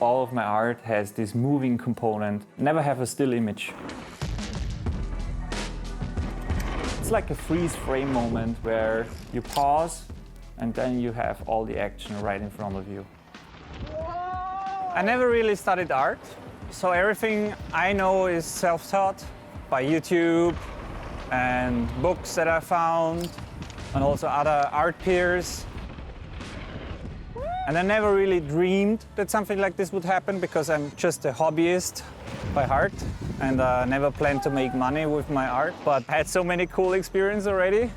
all of my art has this moving component. Never have a still image. It's like a freeze frame moment where you pause and then you have all the action right in front of you. I never really studied art, so everything I know is self-taught by YouTube and books that I found and also other art peers. And I never really dreamed that something like this would happen because I'm just a hobbyist by heart and never planned to make money with my art, but I had so many cool experiences already.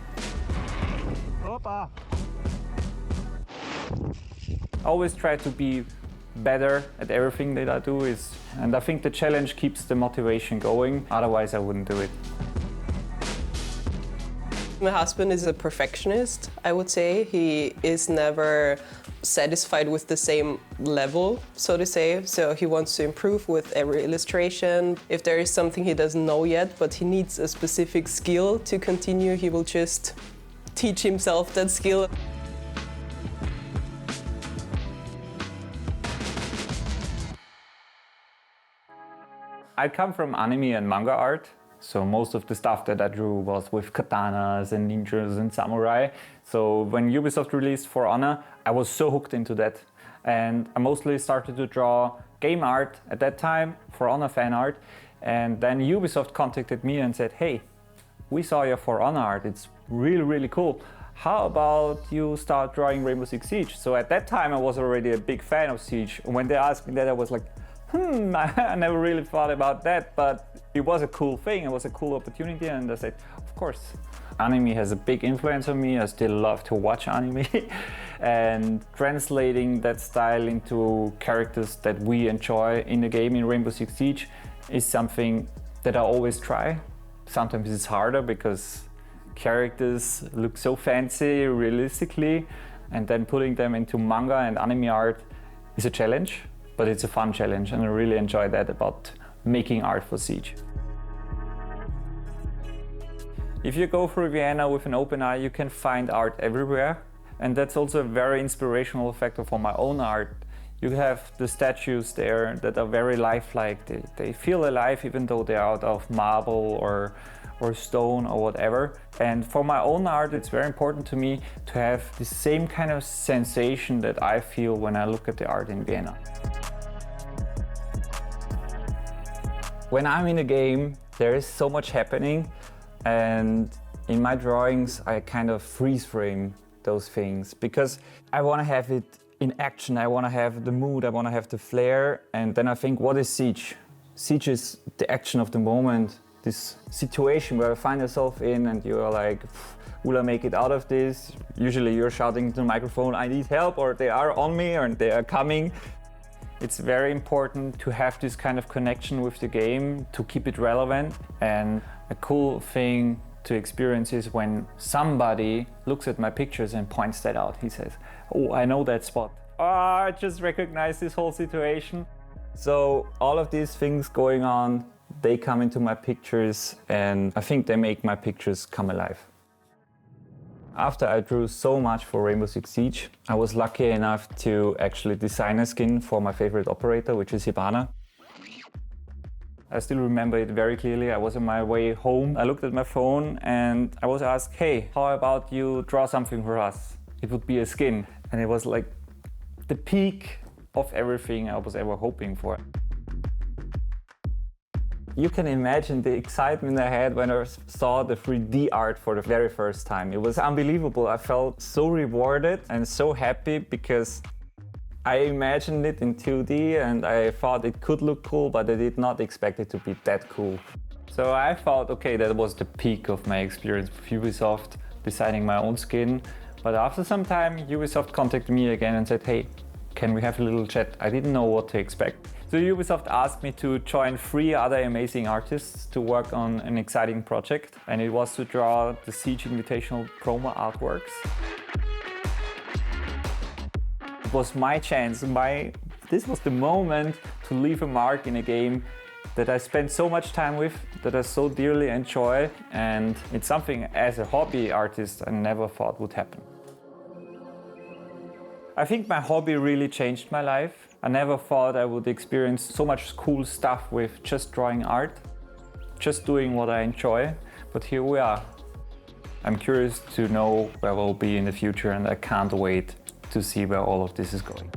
Opa. I always try to be better at everything that I do, and I think the challenge keeps the motivation going, otherwise I wouldn't do it. My husband is a perfectionist, I would say. He is never satisfied with the same level, so to say. So he wants to improve with every illustration. If there is something he doesn't know yet, but he needs a specific skill to continue, he will just teach himself that skill. I come from anime and manga art. So most of the stuff that I drew was with katanas and ninjas and samurai. So when Ubisoft released For Honor, I was so hooked into that. And I mostly started to draw game art at that time, For Honor fan art. And then Ubisoft contacted me and said, hey, we saw your For Honor art, it's really, really cool. How about you start drawing Rainbow Six Siege? So at that time I was already a big fan of Siege. And when they asked me that, I was like, I never really thought about that, but it was a cool thing, it was a cool opportunity, and I said, of course. Anime has a big influence on me, I still love to watch anime, and translating that style into characters that we enjoy in the game in Rainbow Six Siege is something that I always try. Sometimes it's harder because characters look so fancy realistically, and then putting them into manga and anime art is a challenge. But it's a fun challenge, and I really enjoy that about making art for Siege. If you go through Vienna with an open eye, you can find art everywhere, and that's also a very inspirational factor for my own art. You have the statues there that are very lifelike. They feel alive even though they're out of marble or stone or whatever. And for my own art, it's very important to me to have the same kind of sensation that I feel when I look at the art in Vienna. When I'm in a game, there is so much happening, and in my drawings I kind of freeze frame those things because I want to have it in action, I want to have the mood, I want to have the flair, and then I think, what is Siege? Siege is the action of the moment, this situation where you find yourself in and you're like, will I make it out of this? Usually you're shouting into the microphone, I need help, or they are on me, or they are coming. It's very important to have this kind of connection with the game to keep it relevant. And a cool thing to experience is when somebody looks at my pictures and points that out. He says, oh, I know that spot. Oh, I just recognize this whole situation. So all of these things going on, they come into my pictures, and I think they make my pictures come alive. After I drew so much for Rainbow Six Siege, I was lucky enough to actually design a skin for my favorite operator, which is Hibana. I still remember it very clearly. I was on my way home. I looked at my phone and I was asked, hey, how about you draw something for us? It would be a skin. And it was like the peak of everything I was ever hoping for. You can imagine the excitement I had when I saw the 3D art for the very first time. It was unbelievable. I felt so rewarded and so happy because I imagined it in 2D and I thought it could look cool, but I did not expect it to be that cool. So I thought, okay, that was the peak of my experience with Ubisoft, designing my own skin. But after some time, Ubisoft contacted me again and said, hey, can we have a little chat? I didn't know what to expect. So Ubisoft asked me to join 3 other amazing artists to work on an exciting project, and it was to draw the Siege Invitational promo artworks. It was my chance, this was the moment to leave a mark in a game that I spent so much time with, that I so dearly enjoy, and it's something as a hobby artist I never thought would happen. I think my hobby really changed my life. I never thought I would experience so much cool stuff with just drawing art, just doing what I enjoy, but here we are. I'm curious to know where we'll be in the future, and I can't wait to see where all of this is going.